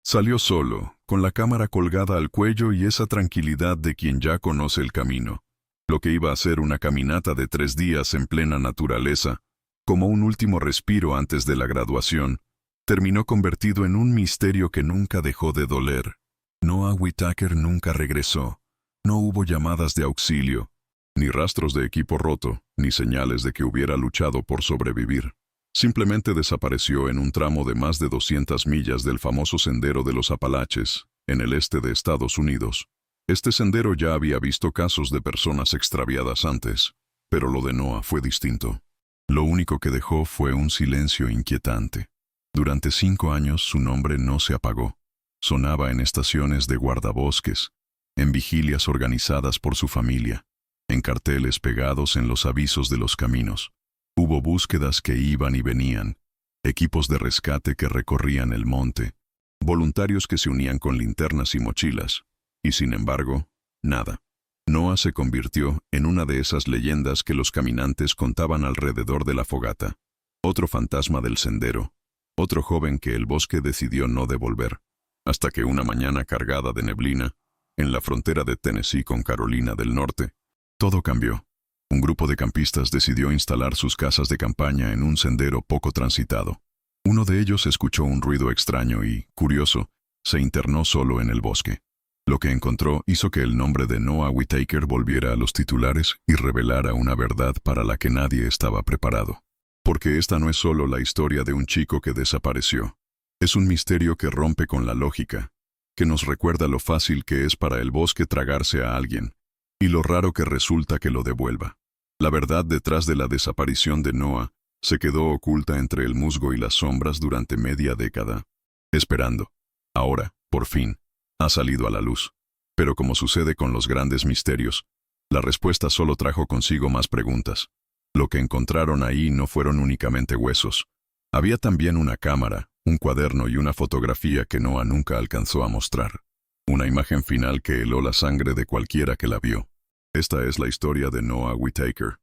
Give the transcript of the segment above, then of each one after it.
Salió solo, con la cámara colgada al cuello y esa tranquilidad de quien ya conoce el camino. Lo que iba a ser una caminata de 3 días en plena naturaleza, como un último respiro antes de la graduación, terminó convertido en un misterio que nunca dejó de doler. Noah Whitaker nunca regresó. No hubo llamadas de auxilio, ni rastros de equipo roto, ni señales de que hubiera luchado por sobrevivir. Simplemente desapareció en un tramo de más de 200 millas del famoso Sendero de los Apalaches, en el este de Estados Unidos. Este sendero ya había visto casos de personas extraviadas antes, pero lo de Noah fue distinto. Lo único que dejó fue un silencio inquietante. Durante 5 años su nombre no se apagó. Sonaba en estaciones de guardabosques, en vigilias organizadas por su familia, en carteles pegados en los avisos de los caminos. Hubo búsquedas que iban y venían, equipos de rescate que recorrían el monte, voluntarios que se unían con linternas y mochilas, y sin embargo, nada. Noah se convirtió en una de esas leyendas que los caminantes contaban alrededor de la fogata. Otro fantasma del sendero, otro joven que el bosque decidió no devolver, hasta que una mañana cargada de neblina, en la frontera de Tennessee con Carolina del Norte, todo cambió. Un grupo de campistas decidió instalar sus casas de campaña en un sendero poco transitado. Uno de ellos escuchó un ruido extraño y, curioso, se internó solo en el bosque. Lo que encontró hizo que el nombre de Noah Whitaker volviera a los titulares y revelara una verdad para la que nadie estaba preparado. Porque esta no es solo la historia de un chico que desapareció. Es un misterio que rompe con la lógica, que nos recuerda lo fácil que es para el bosque tragarse a alguien, y lo raro que resulta que lo devuelva. La verdad detrás de la desaparición de Noah se quedó oculta entre el musgo y las sombras durante media década, esperando. Ahora, por fin, ha salido a la luz. Pero como sucede con los grandes misterios, la respuesta solo trajo consigo más preguntas. Lo que encontraron ahí no fueron únicamente huesos. Había también una cámara, un cuaderno y una fotografía que Noah nunca alcanzó a mostrar. Una imagen final que heló la sangre de cualquiera que la vio. Esta es la historia de Noah Whitaker,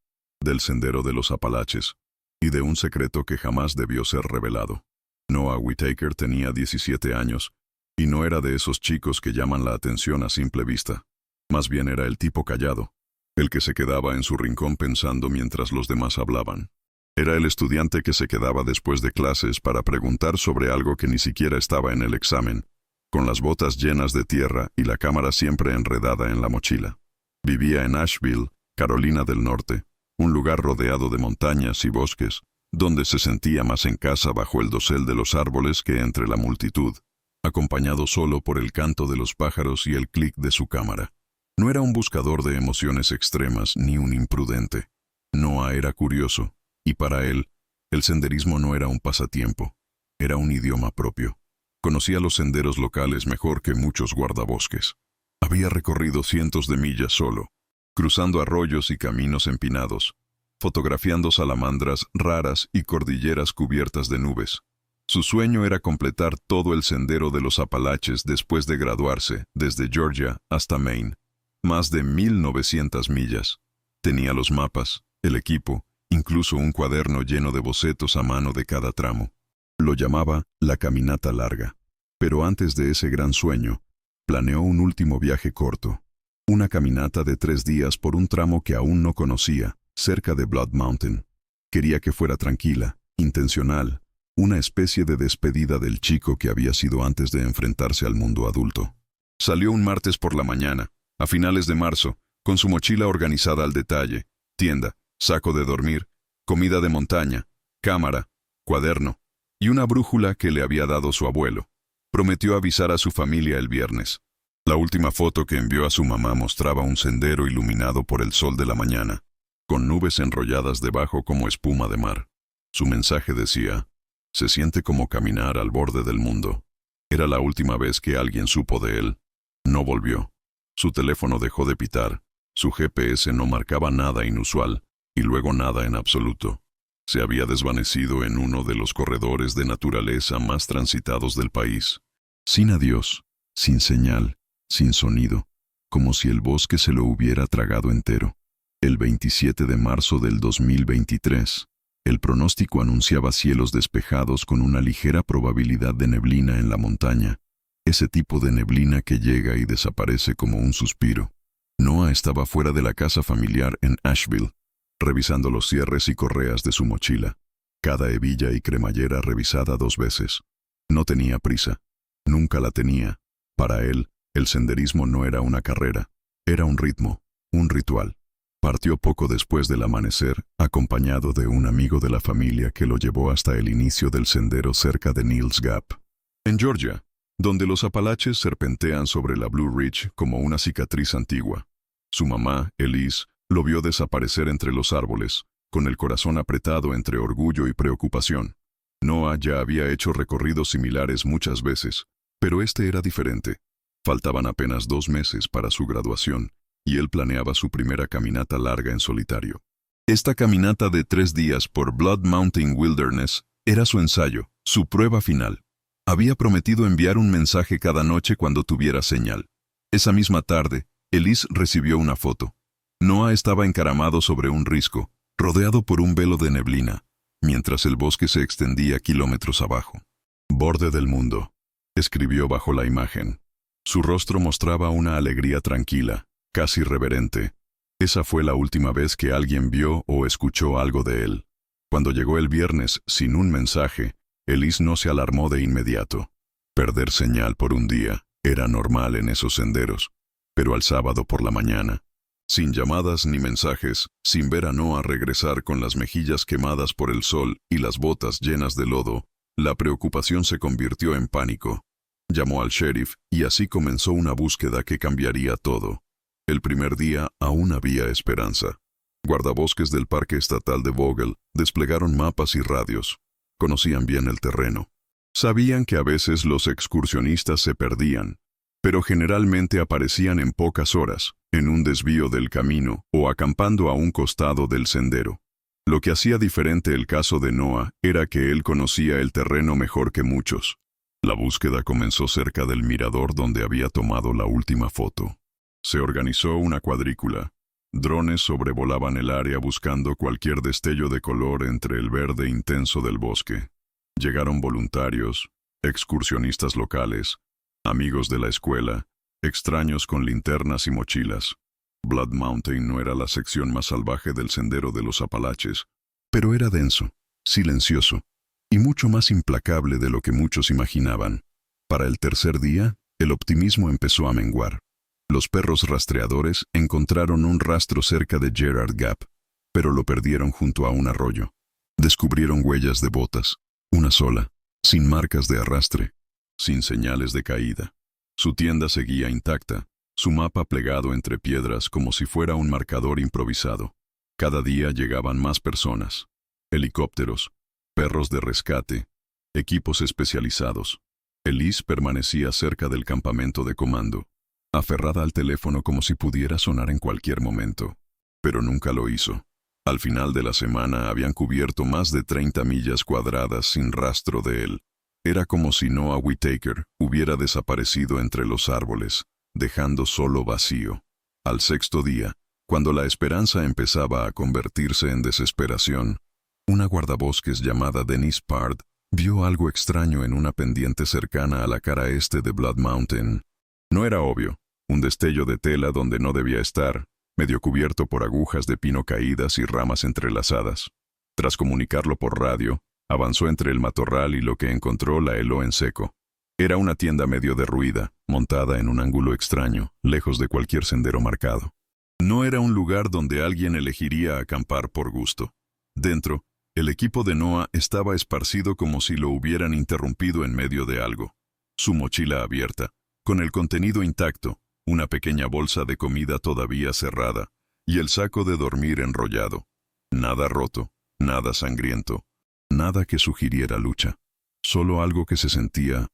del Sendero de los Apalaches, y de un secreto que jamás debió ser revelado. Noah Whitaker tenía 17 años, y no era de esos chicos que llaman la atención a simple vista. Más bien era el tipo callado, el que se quedaba en su rincón pensando mientras los demás hablaban. Era el estudiante que se quedaba después de clases para preguntar sobre algo que ni siquiera estaba en el examen, con las botas llenas de tierra y la cámara siempre enredada en la mochila. Vivía en Asheville, Carolina del Norte, un lugar rodeado de montañas y bosques, donde se sentía más en casa bajo el dosel de los árboles que entre la multitud, acompañado solo por el canto de los pájaros y el clic de su cámara. No era un buscador de emociones extremas ni un imprudente. Noah era curioso, y para él, el senderismo no era un pasatiempo, era un idioma propio. Conocía los senderos locales mejor que muchos guardabosques. Había recorrido cientos de millas solo, cruzando arroyos y caminos empinados, fotografiando salamandras raras y cordilleras cubiertas de nubes. Su sueño era completar todo el Sendero de los Apalaches después de graduarse, desde Georgia hasta Maine. Más de 1900 millas. Tenía los mapas, el equipo, incluso un cuaderno lleno de bocetos a mano de cada tramo. Lo llamaba la caminata larga. Pero antes de ese gran sueño, planeó un último viaje corto. Una caminata de 3 días por un tramo que aún no conocía, cerca de Blood Mountain. Quería que fuera tranquila, intencional, una especie de despedida del chico que había sido antes de enfrentarse al mundo adulto. Salió un martes por la mañana, a finales de marzo, con su mochila organizada al detalle, tienda, saco de dormir, comida de montaña, cámara, cuaderno y una brújula que le había dado su abuelo. Prometió avisar a su familia el viernes. La última foto que envió a su mamá mostraba un sendero iluminado por el sol de la mañana, con nubes enrolladas debajo como espuma de mar. Su mensaje decía: se siente como caminar al borde del mundo. Era la última vez que alguien supo de él. No volvió. Su teléfono dejó de pitar, su GPS no marcaba nada inusual, y luego nada en absoluto. Se había desvanecido en uno de los corredores de naturaleza más transitados del país. Sin adiós, sin señal, sin sonido, como si el bosque se lo hubiera tragado entero. El 27 de marzo del 2023, el pronóstico anunciaba cielos despejados con una ligera probabilidad de neblina en la montaña, ese tipo de neblina que llega y desaparece como un suspiro. Noah estaba fuera de la casa familiar en Asheville, revisando los cierres y correas de su mochila, cada hebilla y cremallera revisada 2 veces. No tenía prisa. Nunca la tenía. Para él, el senderismo no era una carrera, era un ritmo, un ritual. Partió poco después del amanecer, acompañado de un amigo de la familia que lo llevó hasta el inicio del sendero cerca de Neel's Gap, en Georgia, donde los Apalaches serpentean sobre la Blue Ridge como una cicatriz antigua. Su mamá, Elise, lo vio desaparecer entre los árboles, con el corazón apretado entre orgullo y preocupación. Noah ya había hecho recorridos similares muchas veces, pero este era diferente. Faltaban apenas 2 meses para su graduación, y él planeaba su primera caminata larga en solitario. Esta caminata de 3 días por Blood Mountain Wilderness era su ensayo, su prueba final. Había prometido enviar un mensaje cada noche cuando tuviera señal. Esa misma tarde, Elise recibió una foto. Noah estaba encaramado sobre un risco, rodeado por un velo de neblina, mientras el bosque se extendía kilómetros abajo. «Borde del mundo», escribió bajo la imagen. Su rostro mostraba una alegría tranquila, casi reverente. Esa fue la última vez que alguien vio o escuchó algo de él. Cuando llegó el viernes sin un mensaje, Elise no se alarmó de inmediato. Perder señal por un día era normal en esos senderos, pero al sábado por la mañana, sin llamadas ni mensajes, sin ver a Noah regresar con las mejillas quemadas por el sol y las botas llenas de lodo, la preocupación se convirtió en pánico. Llamó al sheriff y así comenzó una búsqueda que cambiaría todo. El primer día aún había esperanza. Guardabosques del Parque Estatal de Vogel desplegaron mapas y radios. Conocían bien el terreno. Sabían que a veces los excursionistas se perdían, pero generalmente aparecían en pocas horas, en un desvío del camino o acampando a un costado del sendero. Lo que hacía diferente el caso de Noah era que él conocía el terreno mejor que muchos. La búsqueda comenzó cerca del mirador donde había tomado la última foto. Se organizó una cuadrícula. Drones sobrevolaban el área buscando cualquier destello de color entre el verde intenso del bosque. Llegaron voluntarios, excursionistas locales, amigos de la escuela, extraños con linternas y mochilas. Blood Mountain no era la sección más salvaje del sendero de los Apalaches, pero era denso, silencioso, y mucho más implacable de lo que muchos imaginaban. Para el tercer día, el optimismo empezó a menguar. Los perros rastreadores encontraron un rastro cerca de Gerard Gap, pero lo perdieron junto a un arroyo. Descubrieron huellas de botas, una sola, sin marcas de arrastre, sin señales de caída. Su tienda seguía intacta, su mapa plegado entre piedras como si fuera un marcador improvisado. Cada día llegaban más personas, helicópteros, perros de rescate, equipos especializados. Elise permanecía cerca del campamento de comando, aferrada al teléfono como si pudiera sonar en cualquier momento, pero nunca lo hizo. Al final de la semana habían cubierto más de 30 millas cuadradas sin rastro de él. Era como si Noah Whitaker hubiera desaparecido entre los árboles, dejando solo vacío. Al sexto día, cuando la esperanza empezaba a convertirse en desesperación, una guardabosques llamada Denise Pard vio algo extraño en una pendiente cercana a la cara este de Blood Mountain. No era obvio. Un destello de tela donde no debía estar, medio cubierto por agujas de pino caídas y ramas entrelazadas. Tras comunicarlo por radio, avanzó entre el matorral y lo que encontró la heló en seco. Era una tienda medio derruida, montada en un ángulo extraño, lejos de cualquier sendero marcado. No era un lugar donde alguien elegiría acampar por gusto. Dentro, el equipo de Noah estaba esparcido como si lo hubieran interrumpido en medio de algo. Su mochila abierta, con el contenido intacto, una pequeña bolsa de comida todavía cerrada, y el saco de dormir enrollado. Nada roto, nada sangriento, nada que sugiriera lucha. Solo algo que se sentía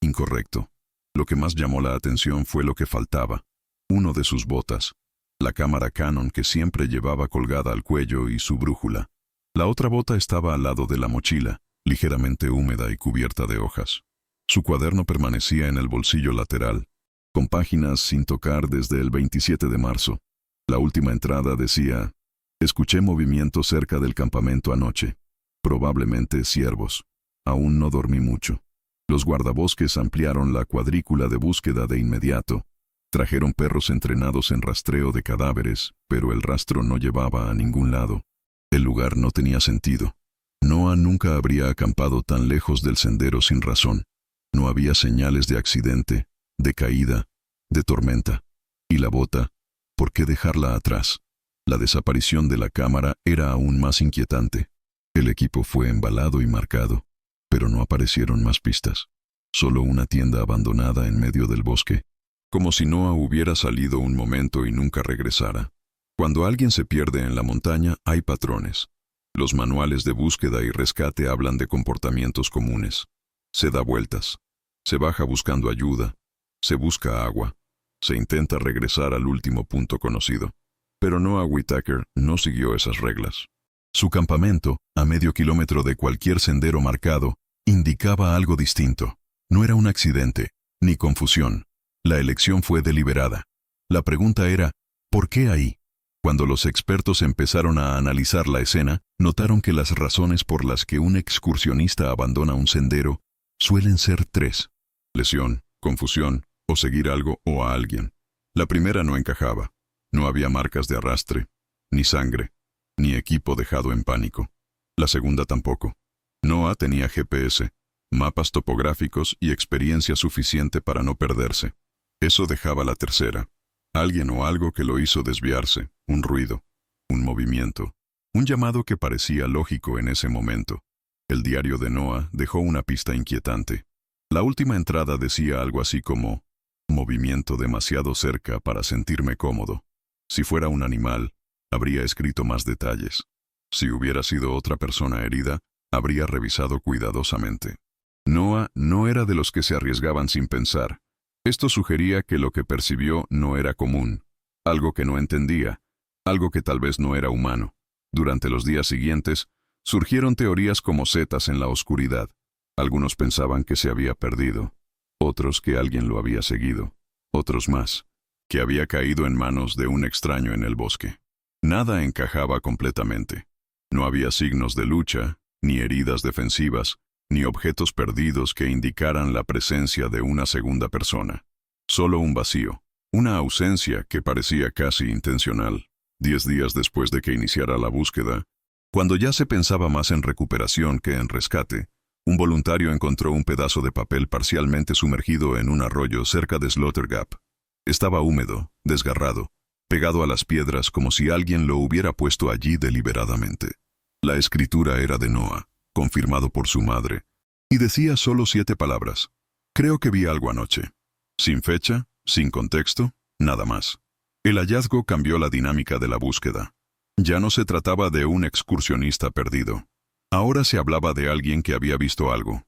incorrecto. Lo que más llamó la atención fue lo que faltaba. Uno de sus botas, la cámara Canon que siempre llevaba colgada al cuello y su brújula. La otra bota estaba al lado de la mochila, ligeramente húmeda y cubierta de hojas. Su cuaderno permanecía en el bolsillo lateral, con páginas sin tocar desde el 27 de marzo. La última entrada decía: escuché movimiento cerca del campamento anoche. Probablemente ciervos. Aún no dormí mucho. Los guardabosques ampliaron la cuadrícula de búsqueda de inmediato. Trajeron perros entrenados en rastreo de cadáveres, pero el rastro no llevaba a ningún lado. El lugar no tenía sentido. Noah nunca habría acampado tan lejos del sendero sin razón. No había señales de accidente, de caída, de tormenta. ¿Y la bota? ¿Por qué dejarla atrás? La desaparición de la cámara era aún más inquietante. El equipo fue embalado y marcado, pero no aparecieron más pistas. Solo una tienda abandonada en medio del bosque, como si Noah hubiera salido un momento y nunca regresara. Cuando alguien se pierde en la montaña, hay patrones. Los manuales de búsqueda y rescate hablan de comportamientos comunes. Se da vueltas, se baja buscando ayuda, se busca agua, se intenta regresar al último punto conocido. Pero Noah Whitaker no siguió esas reglas. Su campamento, a medio kilómetro de cualquier sendero marcado, indicaba algo distinto. No era un accidente, ni confusión. La elección fue deliberada. La pregunta era, ¿por qué ahí? Cuando los expertos empezaron a analizar la escena, notaron que las razones por las que un excursionista abandona un sendero suelen ser tres: lesión, confusión, o seguir algo o a alguien. La primera no encajaba. No había marcas de arrastre, ni sangre, ni equipo dejado en pánico. La segunda tampoco. Noah tenía GPS, mapas topográficos y experiencia suficiente para no perderse. Eso dejaba la tercera. Alguien o algo que lo hizo desviarse, un ruido, un movimiento, un llamado que parecía lógico en ese momento. El diario de Noah dejó una pista inquietante. La última entrada decía algo así como: movimiento demasiado cerca para sentirme cómodo. Si fuera un animal, habría escrito más detalles. Si hubiera sido otra persona herida, habría revisado cuidadosamente. Noah no era de los que se arriesgaban sin pensar. Esto sugería que lo que percibió no era común, algo que no entendía, algo que tal vez no era humano. Durante los días siguientes, surgieron teorías como setas en la oscuridad. Algunos pensaban que se había perdido, otros que alguien lo había seguido, otros más, que había caído en manos de un extraño en el bosque. Nada encajaba completamente. No había signos de lucha, ni heridas defensivas, ni objetos perdidos que indicaran la presencia de una segunda persona. Solo un vacío, una ausencia que parecía casi intencional. 10 días después de que iniciara la búsqueda, cuando ya se pensaba más en recuperación que en rescate, un voluntario encontró un pedazo de papel parcialmente sumergido en un arroyo cerca de Slaughter Gap. Estaba húmedo, desgarrado, pegado a las piedras como si alguien lo hubiera puesto allí deliberadamente. La escritura era de Noah, confirmado por su madre, y decía solo 7 palabras. Creo que vi algo anoche. Sin fecha, sin contexto, nada más. El hallazgo cambió la dinámica de la búsqueda. Ya no se trataba de un excursionista perdido. Ahora se hablaba de alguien que había visto algo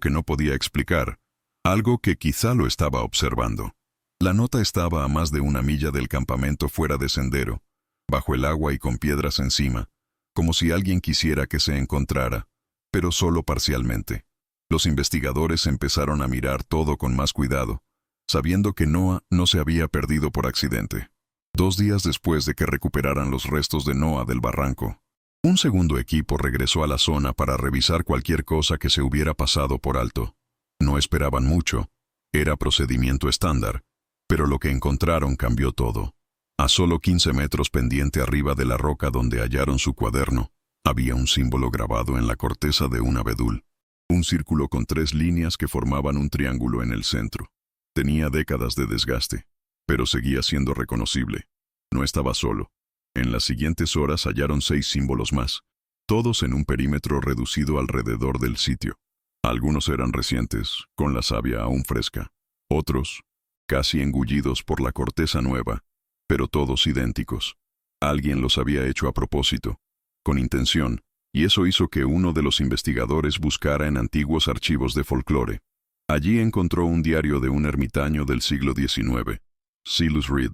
que no podía explicar, algo que quizá lo estaba observando. La nota estaba a más de 1 milla del campamento fuera de sendero, bajo el agua y con piedras encima, como si alguien quisiera que se encontrara, pero solo parcialmente. Los investigadores empezaron a mirar todo con más cuidado, sabiendo que Noah no se había perdido por accidente. 2 días después de que recuperaran los restos de Noah del barranco, un segundo equipo regresó a la zona para revisar cualquier cosa que se hubiera pasado por alto. No esperaban mucho, era procedimiento estándar, pero lo que encontraron cambió todo. A solo 15 metros pendiente arriba de la roca donde hallaron su cuaderno, había un símbolo grabado en la corteza de un abedul. Un círculo con 3 líneas que formaban un triángulo en el centro. Tenía décadas de desgaste, pero seguía siendo reconocible. No estaba solo. En las siguientes horas hallaron 6 símbolos más, todos en un perímetro reducido alrededor del sitio. Algunos eran recientes, con la savia aún fresca. Otros, casi engullidos por la corteza nueva, pero todos idénticos. Alguien los había hecho a propósito, con intención, y eso hizo que uno de los investigadores buscara en antiguos archivos de folclore. Allí encontró un diario de un ermitaño del siglo XIX, Silas Reed,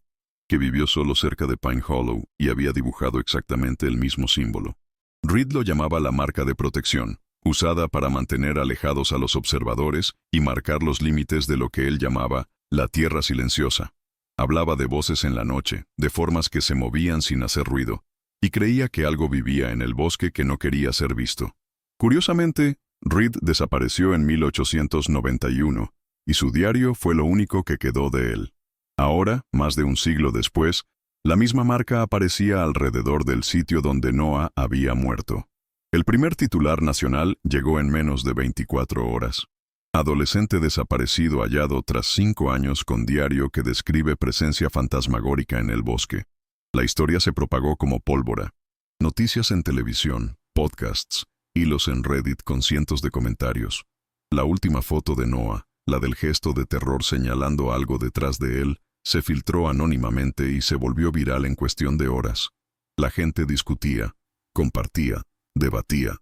que vivió solo cerca de Pine Hollow y había dibujado exactamente el mismo símbolo. Reed lo llamaba la marca de protección, usada para mantener alejados a los observadores y marcar los límites de lo que él llamaba la tierra silenciosa. Hablaba de voces en la noche, de formas que se movían sin hacer ruido, y creía que algo vivía en el bosque que no quería ser visto. Curiosamente, Reed desapareció en 1891, y su diario fue lo único que quedó de él. Ahora, más de un siglo después, la misma marca aparecía alrededor del sitio donde Noah había muerto. El primer titular nacional llegó en menos de 24 horas. Adolescente desaparecido hallado tras 5 años con diario que describe presencia fantasmagórica en el bosque. La historia se propagó como pólvora. Noticias en televisión, podcasts, hilos en Reddit con cientos de comentarios. La última foto de Noah, la del gesto de terror señalando algo detrás de él, se filtró anónimamente y se volvió viral en cuestión de horas. La gente discutía, compartía, debatía,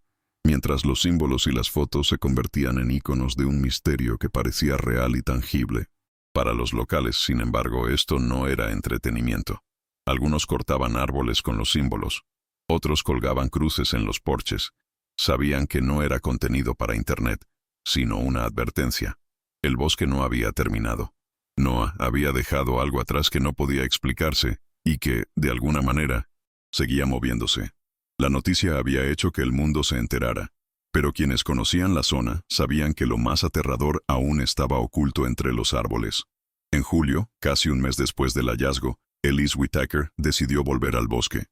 mientras los símbolos y las fotos se convertían en íconos de un misterio que parecía real y tangible. Para los locales, sin embargo, esto no era entretenimiento. Algunos cortaban árboles con los símbolos, otros colgaban cruces en los porches. Sabían que no era contenido para Internet, sino una advertencia. El bosque no había terminado. Noah había dejado algo atrás que no podía explicarse y que, de alguna manera, seguía moviéndose. La noticia había hecho que el mundo se enterara, pero quienes conocían la zona sabían que lo más aterrador aún estaba oculto entre los árboles. En julio, casi un mes después del hallazgo, Elise Whitaker decidió volver al bosque.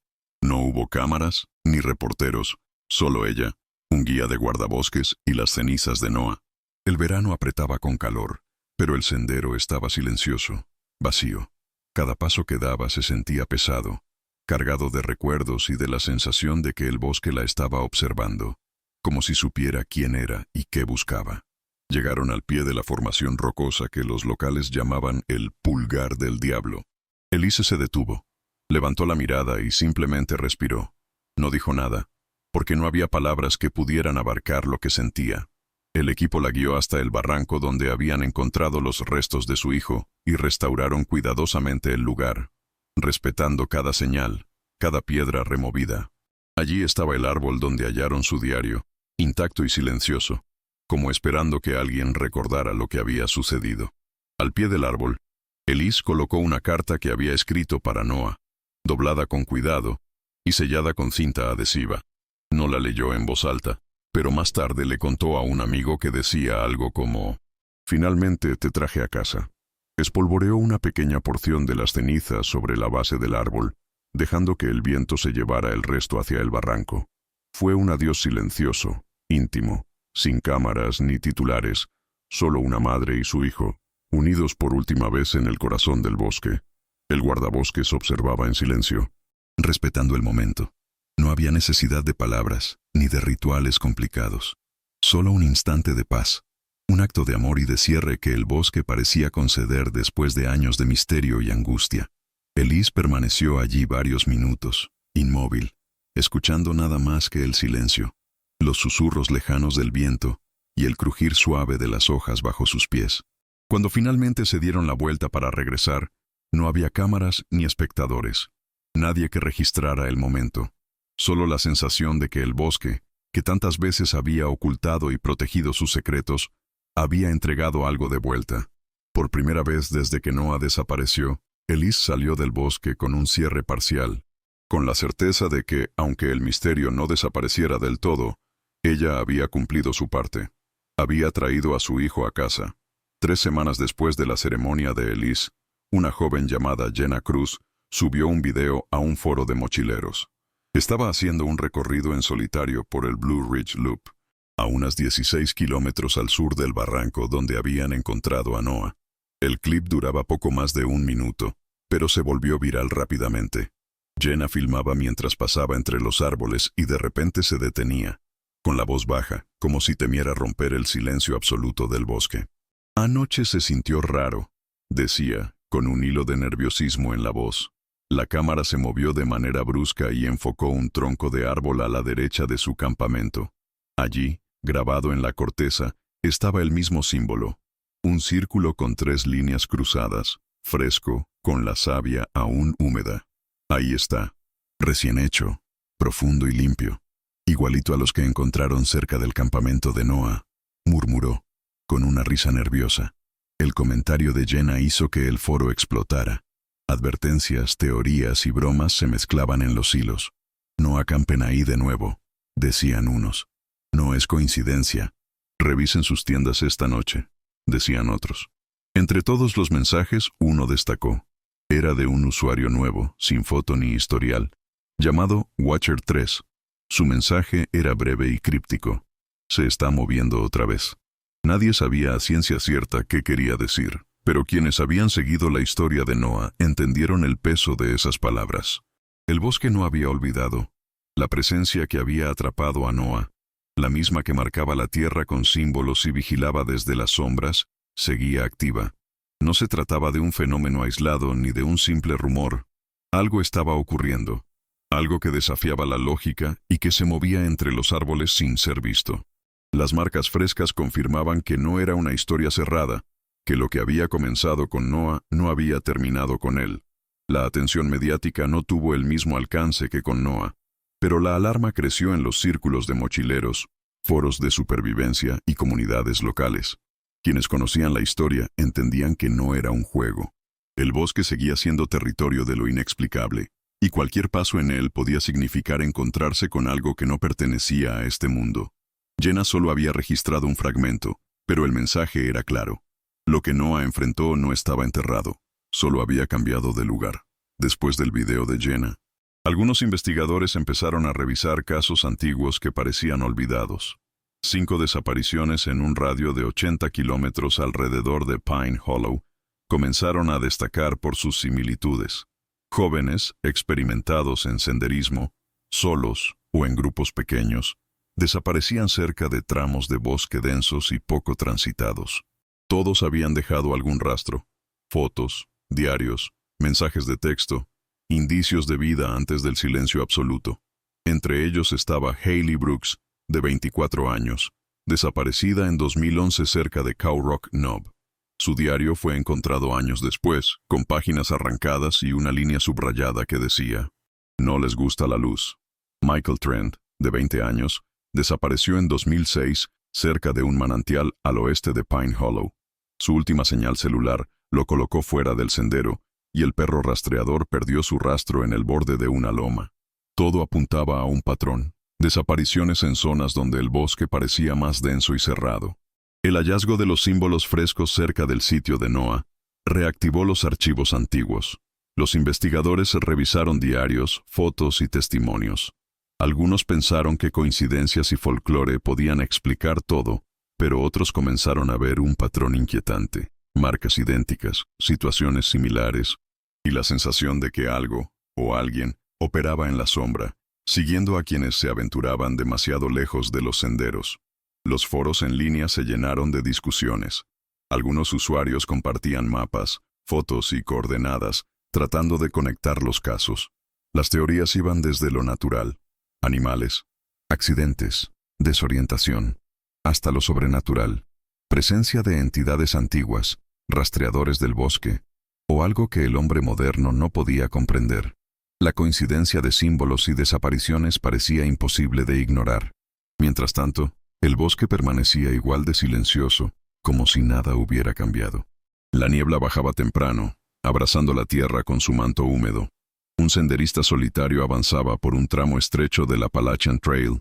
No hubo cámaras ni reporteros, solo ella, un guía de guardabosques y las cenizas de Noah. El verano apretaba con calor, pero el sendero estaba silencioso, vacío. Cada paso que daba se sentía pesado, cargado de recuerdos y de la sensación de que el bosque la estaba observando, como si supiera quién era y qué buscaba. Llegaron al pie de la formación rocosa que los locales llamaban el Pulgar del Diablo. Elise se detuvo, levantó la mirada y simplemente respiró. No dijo nada, porque no había palabras que pudieran abarcar lo que sentía. El equipo la guió hasta el barranco donde habían encontrado los restos de su hijo y restauraron cuidadosamente el lugar, respetando cada señal, cada piedra removida. Allí estaba el árbol donde hallaron su diario, intacto y silencioso, como esperando que alguien recordara lo que había sucedido. Al pie del árbol, Elise colocó una carta que había escrito para Noah, doblada con cuidado y sellada con cinta adhesiva. No la leyó en voz alta, pero más tarde le contó a un amigo que decía algo como: «Finalmente te traje a casa». Espolvoreó una pequeña porción de las cenizas sobre la base del árbol, dejando que el viento se llevara el resto hacia el barranco. Fue un adiós silencioso, íntimo, sin cámaras ni titulares, solo una madre y su hijo, unidos por última vez en el corazón del bosque. El guardabosques observaba en silencio, respetando el momento. No había necesidad de palabras, ni de rituales complicados. Solo un instante de paz, un acto de amor y de cierre que el bosque parecía conceder después de años de misterio y angustia. Elise permaneció allí varios minutos, inmóvil, escuchando nada más que el silencio, los susurros lejanos del viento y el crujir suave de las hojas bajo sus pies. Cuando finalmente se dieron la vuelta para regresar, no había cámaras ni espectadores, nadie que registrara el momento. Solo la sensación de que el bosque, que tantas veces había ocultado y protegido sus secretos, había entregado algo de vuelta. Por primera vez desde que Noah desapareció, Elise salió del bosque con un cierre parcial, con la certeza de que, aunque el misterio no desapareciera del todo, ella había cumplido su parte. Había traído a su hijo a casa. 3 semanas después de la ceremonia de Elise, una joven llamada Jenna Cruz subió un video a un foro de mochileros. Estaba haciendo un recorrido en solitario por el Blue Ridge Loop, a unas 16 kilómetros al sur del barranco donde habían encontrado a Noah. El clip duraba poco más de 1 minuto, pero se volvió viral rápidamente. Jenna filmaba mientras pasaba entre los árboles y de repente se detenía, con la voz baja, como si temiera romper el silencio absoluto del bosque. «Anoche se sintió raro», decía, con un hilo de nerviosismo en la voz. La cámara se movió de manera brusca y enfocó un tronco de árbol a la derecha de su campamento. Allí, grabado en la corteza, estaba el mismo símbolo, un círculo con 3 líneas cruzadas, fresco, con la savia aún húmeda. Ahí está, recién hecho, profundo y limpio, igualito a los que encontraron cerca del campamento de Noah, murmuró, con una risa nerviosa. El comentario de Jenna hizo que el foro explotara. Advertencias, teorías y bromas se mezclaban en los hilos. «No acampen ahí de nuevo», decían unos. «No es coincidencia», Revisen sus tiendas esta noche, decían otros. Entre todos los mensajes, uno destacó. Era de un usuario nuevo, sin foto ni historial, llamado Watcher 3. Su mensaje era breve y críptico. Se está moviendo otra vez. Nadie sabía a ciencia cierta qué quería decir, pero quienes habían seguido la historia de Noah entendieron el peso de esas palabras. El bosque no había olvidado. La presencia que había atrapado a Noah, la misma que marcaba la tierra con símbolos y vigilaba desde las sombras, seguía activa. No se trataba de un fenómeno aislado ni de un simple rumor. Algo estaba ocurriendo. Algo que desafiaba la lógica y que se movía entre los árboles sin ser visto. Las marcas frescas confirmaban que no era una historia cerrada, que lo que había comenzado con Noah no había terminado con él. La atención mediática no tuvo el mismo alcance que con Noah, pero la alarma creció en los círculos de mochileros, foros de supervivencia y comunidades locales. Quienes conocían la historia entendían que no era un juego. El bosque seguía siendo territorio de lo inexplicable, y cualquier paso en él podía significar encontrarse con algo que no pertenecía a este mundo. Jenna solo había registrado un fragmento, pero el mensaje era claro. Lo que Noah enfrentó no estaba enterrado, solo había cambiado de lugar. Después del video de Jenna, algunos investigadores empezaron a revisar casos antiguos que parecían olvidados. 5 desapariciones en un radio de 80 kilómetros alrededor de Pine Hollow comenzaron a destacar por sus similitudes. Jóvenes, experimentados en senderismo, solos o en grupos pequeños, desaparecían cerca de tramos de bosque densos y poco transitados. Todos habían dejado algún rastro: fotos, diarios, mensajes de texto, indicios de vida antes del silencio absoluto. Entre ellos estaba Hayley Brooks, de 24 años, desaparecida en 2011 cerca de Cow Rock Knob. Su diario fue encontrado años después, con páginas arrancadas y una línea subrayada que decía: "No les gusta la luz". Michael Trent, de 20 años, desapareció en 2006 cerca de un manantial al oeste de Pine Hollow. Su última señal celular lo colocó fuera del sendero y el perro rastreador perdió su rastro en el borde de una loma. Todo apuntaba a un patrón: desapariciones en zonas donde el bosque parecía más denso y cerrado. El hallazgo de los símbolos frescos cerca del sitio de Noah reactivó los archivos antiguos. Los investigadores revisaron diarios, fotos y testimonios. Algunos pensaron que coincidencias y folclore podían explicar todo, pero otros comenzaron a ver un patrón inquietante: marcas idénticas, situaciones similares, y la sensación de que algo, o alguien, operaba en la sombra, siguiendo a quienes se aventuraban demasiado lejos de los senderos. Los foros en línea se llenaron de discusiones. Algunos usuarios compartían mapas, fotos y coordenadas, tratando de conectar los casos. Las teorías iban desde lo natural: animales, accidentes, desorientación, hasta lo sobrenatural: presencia de entidades antiguas, rastreadores del bosque, o algo que el hombre moderno no podía comprender. La coincidencia de símbolos y desapariciones parecía imposible de ignorar. Mientras tanto, el bosque permanecía igual de silencioso, como si nada hubiera cambiado. La niebla bajaba temprano, abrazando la tierra con su manto húmedo. Un senderista solitario avanzaba por un tramo estrecho del Appalachian Trail,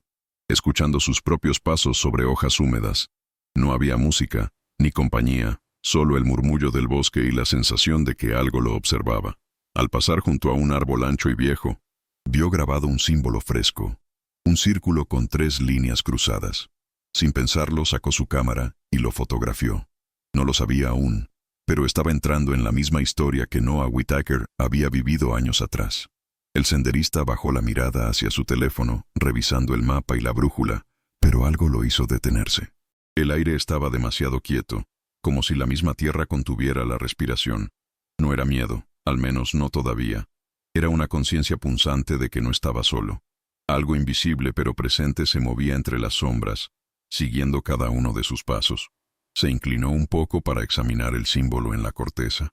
escuchando sus propios pasos sobre hojas húmedas. No había música, ni compañía, solo el murmullo del bosque y la sensación de que algo lo observaba. Al pasar junto a un árbol ancho y viejo, vio grabado un símbolo fresco, un círculo con 3 líneas cruzadas. Sin pensarlo, sacó su cámara y lo fotografió. No lo sabía aún, pero estaba entrando en la misma historia que Noah Whitaker había vivido años atrás. El senderista bajó la mirada hacia su teléfono, revisando el mapa y la brújula, pero algo lo hizo detenerse. El aire estaba demasiado quieto, como si la misma tierra contuviera la respiración. No era miedo, al menos no todavía. Era una conciencia punzante de que no estaba solo. Algo invisible pero presente se movía entre las sombras, siguiendo cada uno de sus pasos. Se inclinó un poco para examinar el símbolo en la corteza.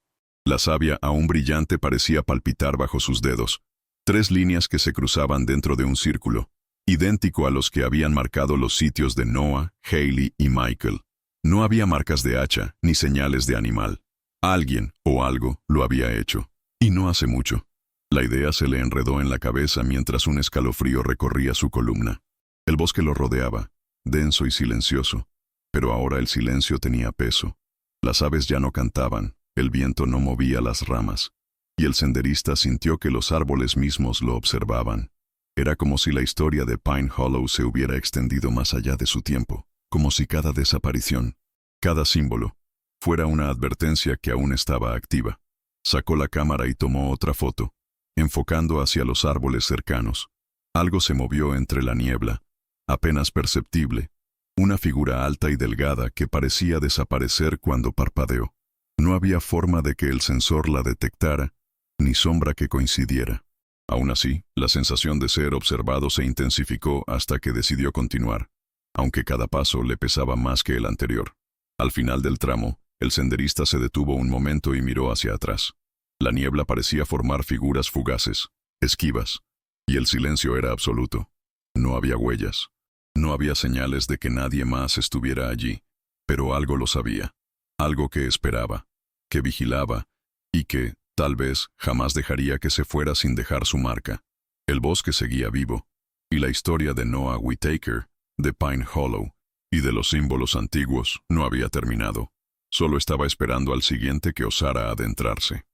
La savia, aún brillante, parecía palpitar bajo sus dedos. 3 líneas que se cruzaban dentro de un círculo, idéntico a los que habían marcado los sitios de Noah, Hayley y Michael. No había marcas de hacha ni señales de animal. Alguien o algo lo había hecho, y no hace mucho. La idea se le enredó en la cabeza mientras un escalofrío recorría su columna. El bosque lo rodeaba, denso y silencioso. Pero ahora el silencio tenía peso. Las aves ya no cantaban, el viento no movía las ramas, y el senderista sintió que los árboles mismos lo observaban. Era como si la historia de Pine Hollow se hubiera extendido más allá de su tiempo, como si cada desaparición, cada símbolo, fuera una advertencia que aún estaba activa. Sacó la cámara y tomó otra foto, enfocando hacia los árboles cercanos. Algo se movió entre la niebla, apenas perceptible, una figura alta y delgada que parecía desaparecer cuando parpadeó. No había forma de que el sensor la detectara, ni sombra que coincidiera. Aún así, la sensación de ser observado se intensificó hasta que decidió continuar, aunque cada paso le pesaba más que el anterior. Al final del tramo, el senderista se detuvo un momento y miró hacia atrás. La niebla parecía formar figuras fugaces, esquivas, y el silencio era absoluto. No había huellas. No había señales de que nadie más estuviera allí, pero algo lo sabía, algo que esperaba, que vigilaba, y que, tal vez, jamás dejaría que se fuera sin dejar su marca. El bosque seguía vivo, y la historia de Noah Whittaker, de Pine Hollow, y de los símbolos antiguos no había terminado. Solo estaba esperando al siguiente que osara adentrarse.